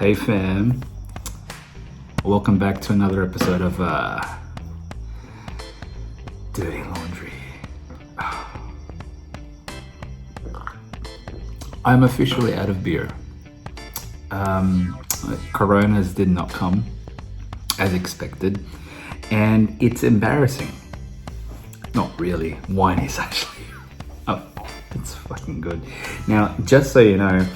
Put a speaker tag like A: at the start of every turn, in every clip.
A: Hey fam, welcome back to another episode of Dirty Laundry. I'm officially out of beer. Coronas did not come as expected, and it's embarrassing. Not really, wine is actually, it's fucking good. Now, just so you know,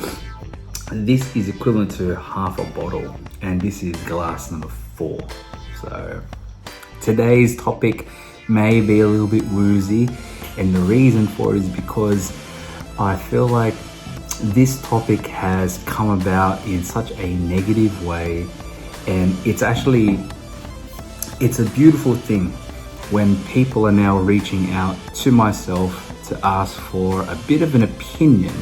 A: this is equivalent to half a bottle, and this is glass number 4. So today's topic may be a little bit woozy, and the reason for it is because I feel like this topic has come about in such a negative way, and it's a beautiful thing when people are now reaching out to myself to ask for a bit of an opinion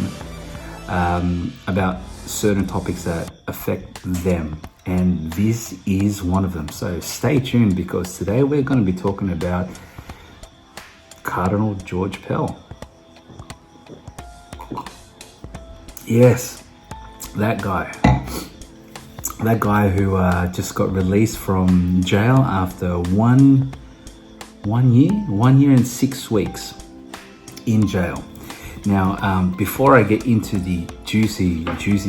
A: about certain topics that affect them, and this is one of them. So stay tuned, because today we're going to be talking about Cardinal George Pell. Yes, that guy who just got released from jail after one year and 6 weeks in jail. Now, before I get into the juicy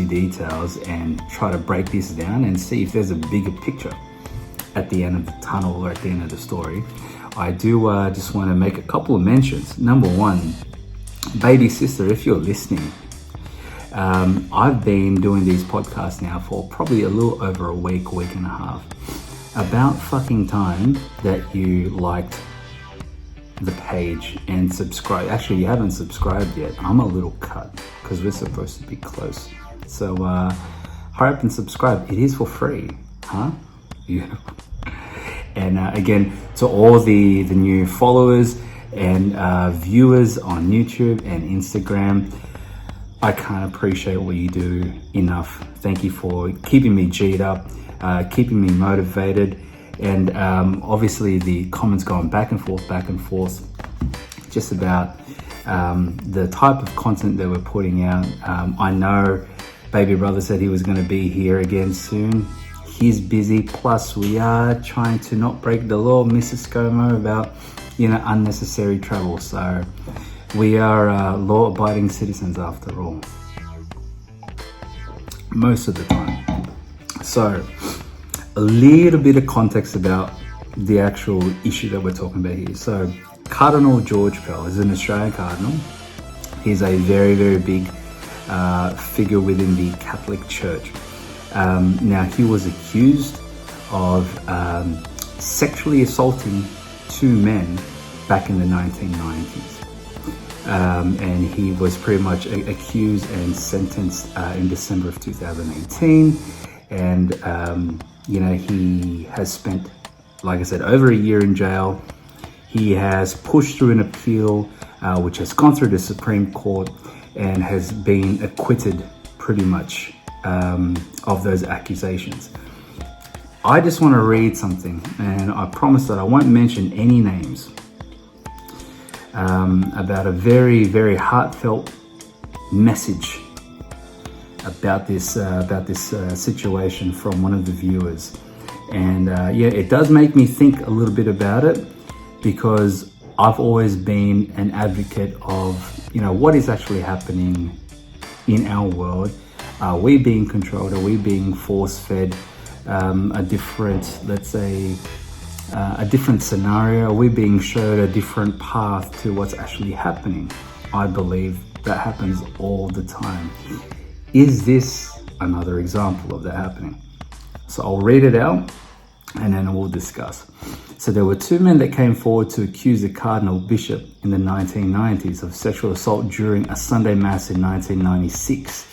A: details and try to break this down and see if there's a bigger picture at the end of the tunnel or at the end of the story, I do just want to make a couple of mentions. Number one, baby sister, if you're listening, I've been doing these podcasts now for probably a little over a week and a half. About fucking time that you liked the page and subscribe. Actually, you haven't subscribed yet. I'm a little cut because we're supposed to be close. So hurry up and subscribe. It is for free, huh? Yeah. And again, to all the new followers and viewers on YouTube and Instagram, I can't appreciate what you do enough. Thank you for keeping me G'd up, keeping me motivated. And obviously the comments going back and forth just about the type of content that we're putting out. I know baby brother said he was going to be here again soon. He's busy, plus we are trying to not break the law, Mrs. ScoMo, about unnecessary travel. So we are law-abiding citizens after all, most of the time. So a little bit of context about the actual issue that we're talking about here. So Cardinal George Pell is an Australian cardinal. He's a very, very big figure within the Catholic Church. Now, he was accused of sexually assaulting 2 men back in the 1990s. And he was pretty much accused and sentenced in December of 2018. And he has spent, like I said, over a year in jail. He has pushed through an appeal, which has gone through the Supreme Court and has been acquitted pretty much of those accusations. I just want to read something, and I promise that I won't mention any names, about a very, very heartfelt message about this situation from one of the viewers. And it does make me think a little bit about it, because I've always been an advocate of what is actually happening in our world. Are we being controlled? Are we being force-fed a different, let's say, a different scenario? Are we being showed a different path to what's actually happening? I believe that happens all the time. Is this another example of that happening? So I'll read it out and then we'll discuss. So there were 2 men that came forward to accuse the Cardinal Bishop in the 1990s of sexual assault during a Sunday Mass in 1996.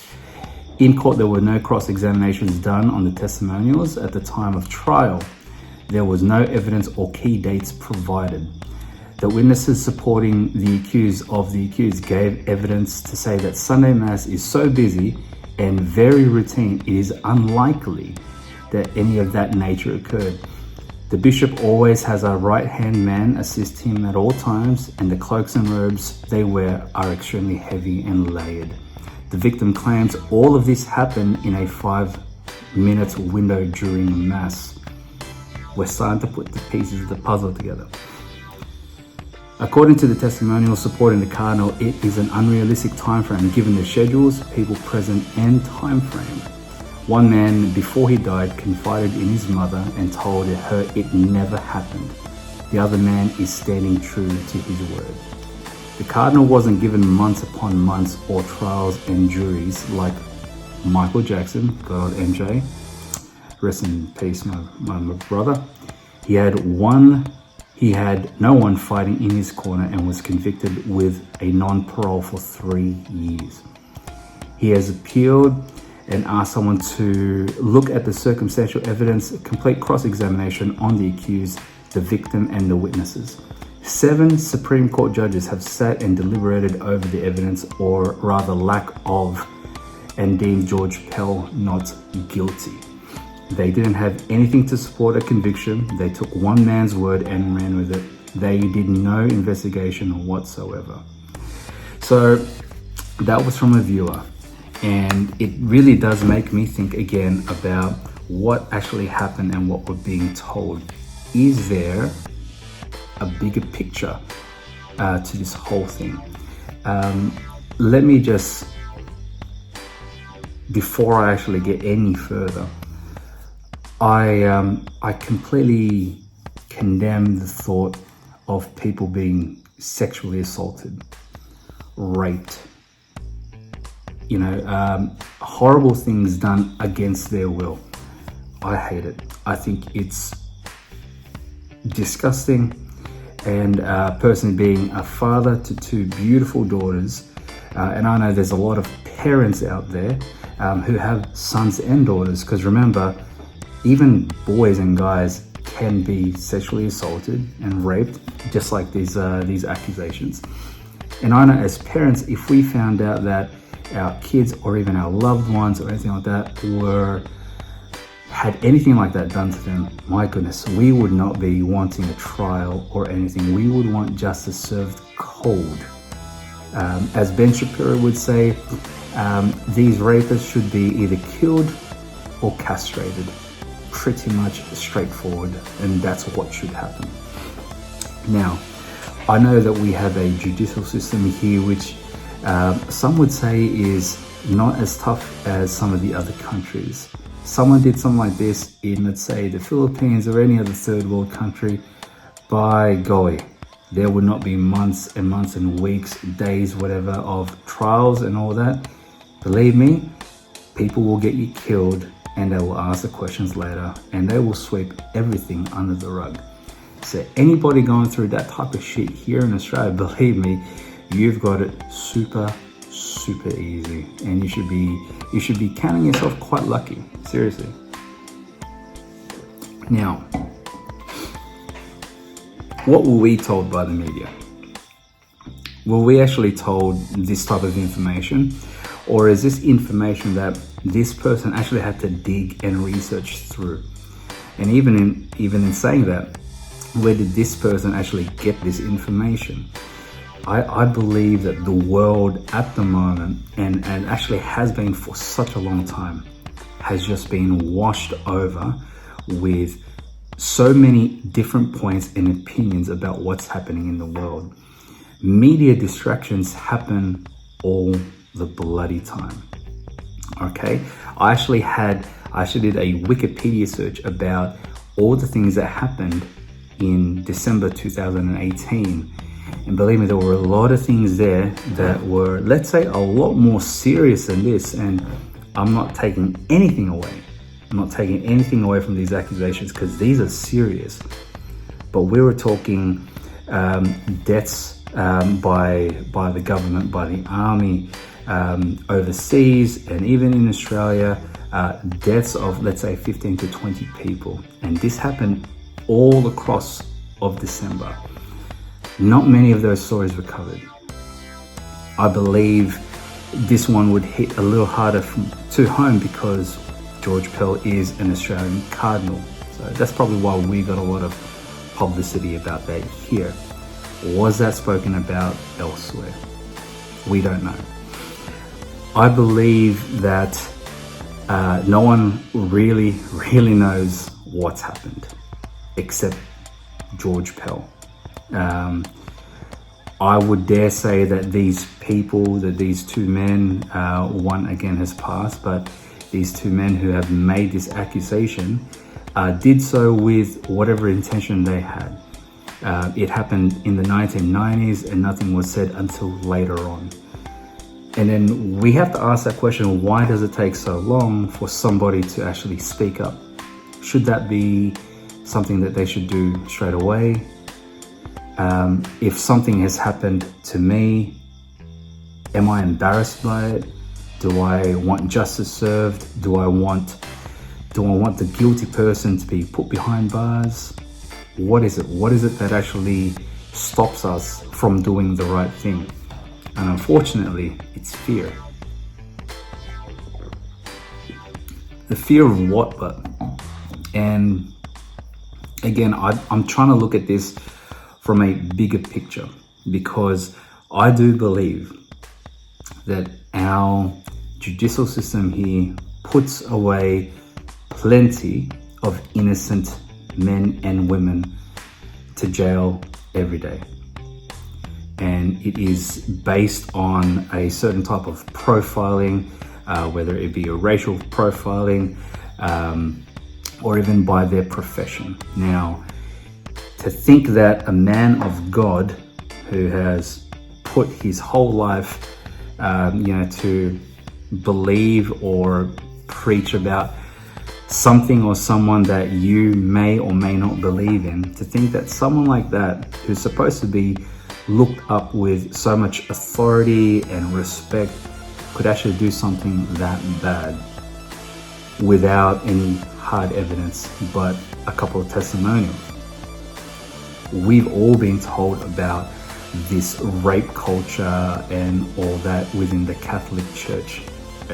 A: In court, there were no cross-examinations done on the testimonials at the time of trial. There was no evidence or key dates provided. The witnesses supporting the accused gave evidence to say that Sunday Mass is so busy and very routine, it is unlikely that any of that nature occurred. The bishop always has a right-hand man assist him at all times, and the cloaks and robes they wear are extremely heavy and layered. The victim claims all of this happened in a 5 minutes window during Mass. We're starting to put the pieces of the puzzle together. According to the testimonial supporting the Cardinal, it is an unrealistic time frame given the schedules, people present, and time frame. One man, before he died, confided in his mother and told her it never happened. The other man is standing true to his word. The Cardinal wasn't given months upon months or trials and juries like Michael Jackson, good old MJ, rest in peace, my brother. He had no one fighting in his corner and was convicted with a non-parole for 3 years. He has appealed and asked someone to look at the circumstantial evidence, complete cross-examination on the accused, the victim, and the witnesses. 7 Supreme Court judges have sat and deliberated over the evidence, or rather lack of, and deemed George Pell not guilty. They didn't have anything to support a conviction. They took one man's word and ran with it. They did no investigation whatsoever. So that was from a viewer. And it really does make me think again about what actually happened and what we're being told. Is there a bigger picture to this whole thing? Let me just, before I actually get any further, I completely condemn the thought of people being sexually assaulted, raped, horrible things done against their will. I hate it. I think it's disgusting. And personally, being a father to 2 beautiful daughters, and I know there's a lot of parents out there who have sons and daughters, because remember, even boys and guys can be sexually assaulted and raped, just like these accusations. And I know as parents, if we found out that our kids or even our loved ones or anything like that had anything like that done to them, my goodness, we would not be wanting a trial or anything. We would want justice served cold. As Ben Shapiro would say, these rapists should be either killed or castrated. Pretty much straightforward, and that's what should happen. Now, I know that we have a judicial system here which some would say is not as tough as some of the other countries. Someone did something like this in, let's say, the Philippines or any other third world country, by golly, there would not be months and months and weeks, days, whatever, of trials and all that. Believe me, people will get you killed and they will ask the questions later and they will sweep everything under the rug. So anybody going through that type of shit here in Australia, believe me, you've got it super easy, and you should be counting yourself quite lucky, seriously. Now, what were we told by the media? Were we actually told this type of information, or is this information that this person actually had to dig and research through? And even in saying that, where did this person actually get this information? I believe that the world at the moment, and actually has been for such a long time, has just been washed over with so many different points and opinions about what's happening in the world. Media distractions happen all the bloody time. Okay, I actually did a Wikipedia search about all the things that happened in December 2018. And believe me, there were a lot of things there that were, let's say, a lot more serious than this. And I'm not taking anything away. I'm not taking anything away from these accusations, because these are serious. But we were talking deaths by the government, by the army, overseas, and even in Australia, deaths of, let's say, 15 to 20 people. And this happened all across of December. Not many of those stories were covered. I believe this one would hit a little harder to home because George Pell is an Australian cardinal. So that's probably why we got a lot of publicity about that here. Was that spoken about elsewhere? We don't know. I believe that No one really knows what's happened except George Pell. I would dare say that these two men, one again has passed, but these two men who have made this accusation did so with whatever intention they had. It happened in the 1990s and nothing was said until later on. And then we have to ask that question, why does it take so long for somebody to actually speak up? Should that be something that they should do straight away? If something has happened to me, am I embarrassed by it? Do I want justice served? Do I want the guilty person to be put behind bars? What is it? What is it that actually stops us from doing the right thing? And unfortunately, it's fear. The fear of what but? And again, I'm trying to look at this from a bigger picture, because I do believe that our judicial system here puts away plenty of innocent men and women to jail every day. And it is based on a certain type of profiling, whether it be a racial profiling, or even by their profession. Now, to think that a man of God who has put his whole life, to believe or preach about something or someone that you may or may not believe in, to think that someone like that, who's supposed to be looked up with so much authority and respect, could actually do something that bad without any hard evidence but a couple of testimonials. We've all been told about this rape culture and all that within the Catholic Church.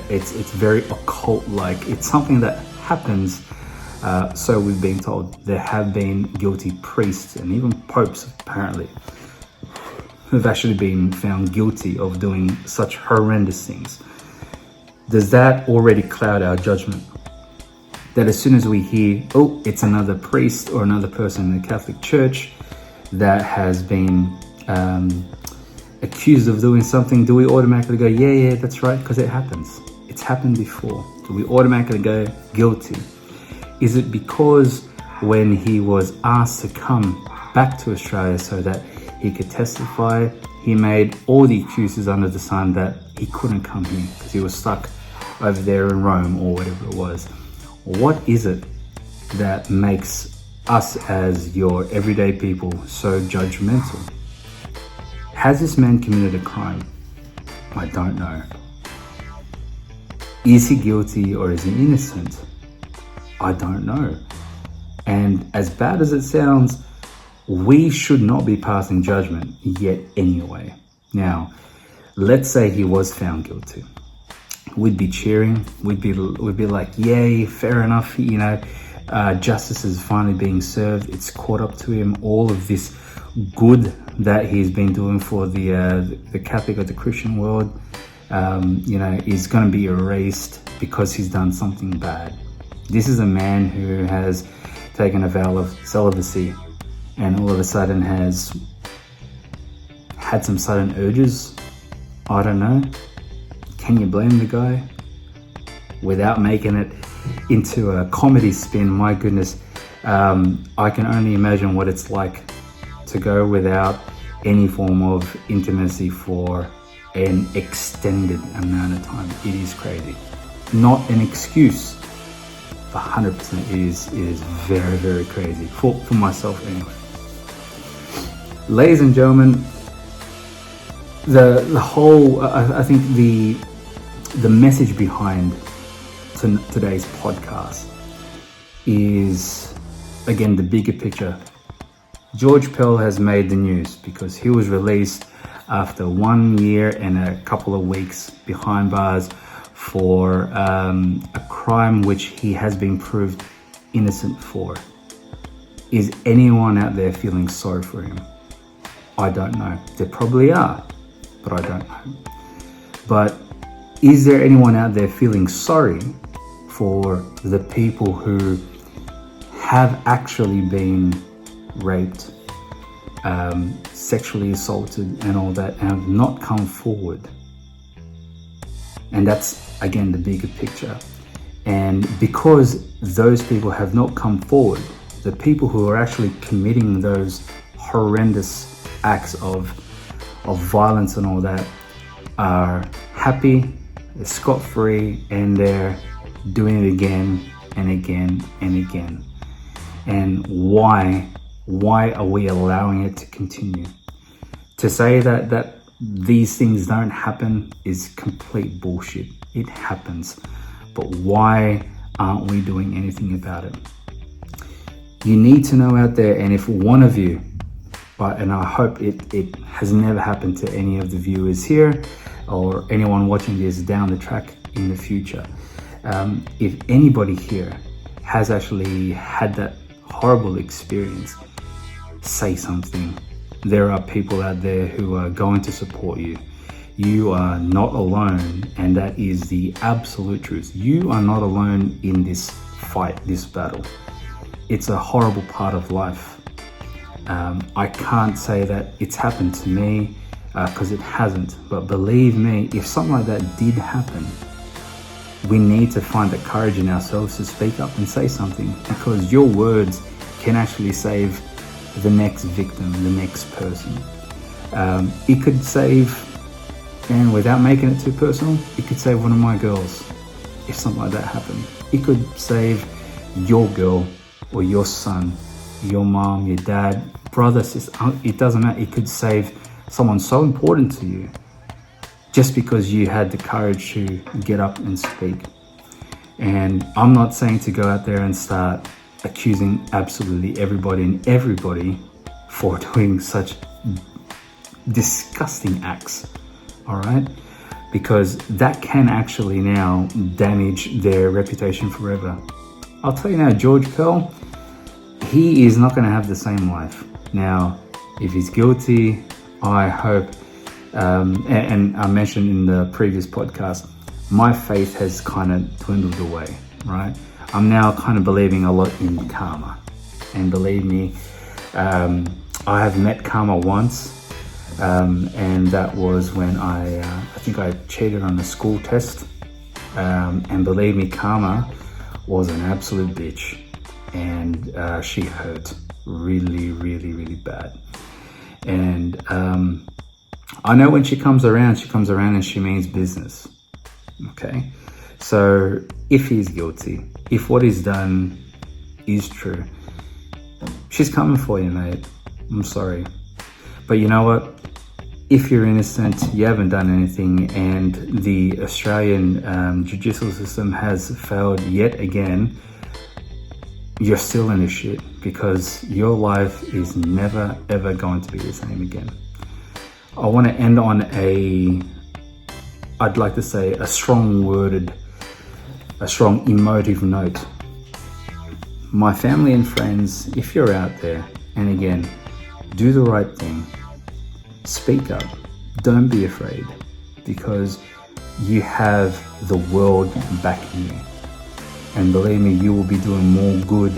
A: It's very occult-like. It's something that happens, so we've been told. There have been guilty priests and even popes, apparently, who've actually been found guilty of doing such horrendous things. Does that already cloud our judgment? That as soon as we hear, oh, it's another priest or another person in the Catholic Church that has been accused of doing something, do we automatically go, yeah, that's right, because it happens. It's happened before. Do we automatically go guilty? Is it because when he was asked to come back to Australia so that he could testify, he made all the excuses under the sun that he couldn't come here because he was stuck over there in Rome or whatever it was? What is it that makes us as your everyday people so judgmental? Has this man committed a crime? I don't know. Is he guilty or is he innocent? I don't know. And as bad as it sounds, we should not be passing judgment yet anyway. Now, let's say he was found guilty. We'd be cheering. We'd be like, yay, fair enough. Justice is finally being served. It's caught up to him. All of this good that he's been doing for the Catholic or the Christian world, is going to be erased because he's done something bad. This is a man who has taken a vow of celibacy and all of a sudden has had some sudden urges. I don't know. Can you blame the guy? Without making it into a comedy spin, my goodness, I can only imagine what it's like to go without any form of intimacy for an extended amount of time. It is crazy. Not an excuse, but 100% it is very, very crazy for myself anyway. Ladies and gentlemen, the whole, I think the message behind today's podcast is, again, the bigger picture. George Pell has made the news because he was released after 1 year and a couple of weeks behind bars for a crime which he has been proved innocent for. Is anyone out there feeling sorry for him? I don't know. There probably are, but I don't know. But is there anyone out there feeling sorry for the people who have actually been raped, sexually assaulted and all that, and have not come forward. And that's, again, the bigger picture. And because those people have not come forward, the people who are actually committing those horrendous acts of violence and all that are happy, they're scot-free, and they're doing it again and again and again. And why are we allowing it to continue? To say that these things don't happen is complete bullshit. It happens. But why aren't we doing anything about it? You need to know out there, and if one of you, and I hope it has never happened to any of the viewers here or anyone watching this down the track in the future, if anybody here has actually had that horrible experience, say something. There are people out there who are going to support you. You are not alone, and that is the absolute truth. You are not alone in this fight, this battle. It's a horrible part of life. I can't say that it's happened to me because it hasn't, but believe me, if something like that did happen, we need to find the courage in ourselves to speak up and say something, because your words can actually save the next victim, the next person. It could save, and without making it too personal, it could save one of my girls if something like that happened. It could save your girl or your son, your mom, your dad, brother, sister, it doesn't matter. It could save someone so important to you just because you had the courage to get up and speak. And I'm not saying to go out there and start accusing absolutely everybody and everybody for doing such disgusting acts, all right? Because that can actually now damage their reputation forever. I'll tell you now, George Pell, he is not going to have the same life. Now, if he's guilty, I hope, and I mentioned in the previous podcast, my faith has kind of dwindled away, right? I'm now kind of believing a lot in karma. And believe me, I have met karma once, and that was when I think I cheated on the school test. And believe me, karma was an absolute bitch. And she hurt really, really, really bad. And I know when she comes around and she means business. Okay? So if he's guilty, if what he's done is true, she's coming for you, mate. I'm sorry. But you know what? If you're innocent, you haven't done anything, and the Australian judicial system has failed yet again, you're still in the shit, because your life is never ever going to be the same again. I want to end on I'd like to say a strong emotive note. My family and friends, if you're out there, and again, do the right thing. Speak up. Don't be afraid, because you have the world backing you. And believe me, you will be doing more good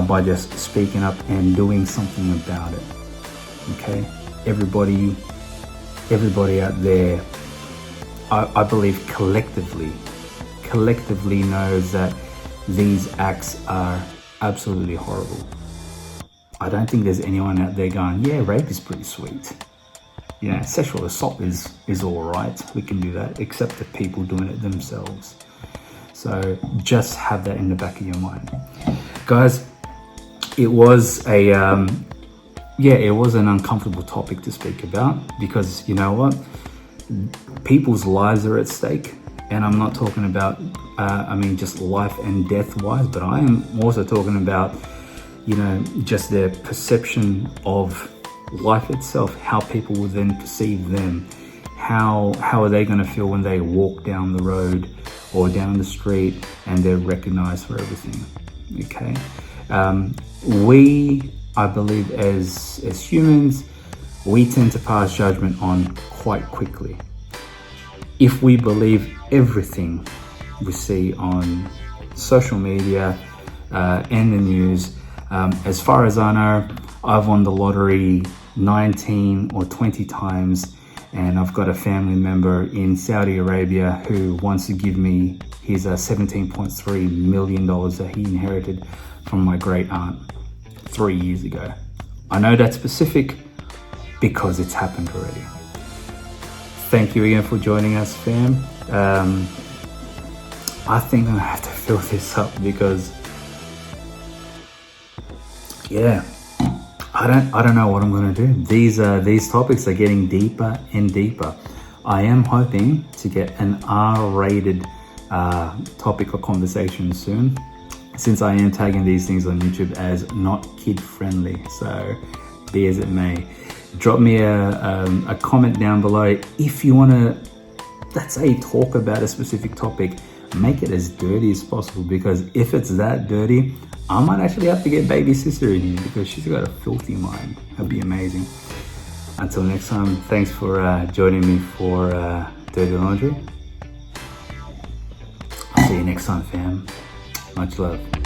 A: by just speaking up and doing something about it. Okay? Everybody out there, I believe collectively knows that these acts are absolutely horrible. I don't think there's anyone out there going, yeah, rape is pretty sweet. You know, sexual assault is all right. We can do that, except the people doing it themselves. So just have that in the back of your mind. Guys, it was an uncomfortable topic to speak about, because you know what? People's lives are at stake. And I'm not talking about, just life and death wise, but I am also talking about, just their perception of life itself, how people will then perceive them. How are they going to feel when they walk down the road or down the street and they're recognized for everything? Okay. I believe as humans, we tend to pass judgment on quite quickly. If we believe everything we see on social media and the news. As far as I know, I've won the lottery 19 or 20 times, and I've got a family member in Saudi Arabia who wants to give me his $17.3 million that he inherited from my great aunt 3 years ago. I know that's specific because it's happened already. Thank you again for joining us, fam. I think I'm gonna have to fill this up because, yeah, I don't know what I'm gonna do. These topics are getting deeper and deeper. I am hoping to get an R-rated topic or conversation soon, since I am tagging these things on YouTube as not kid friendly. So be as it may. Drop me a comment down below if you want to, let's say, talk about a specific topic. Make it as dirty as possible, because if it's that dirty, I might actually have to get baby sister in here because she's got a filthy mind. That'd be amazing. Until next time, thanks for joining me for Dirty Laundry. I'll see you next time, fam. Much love.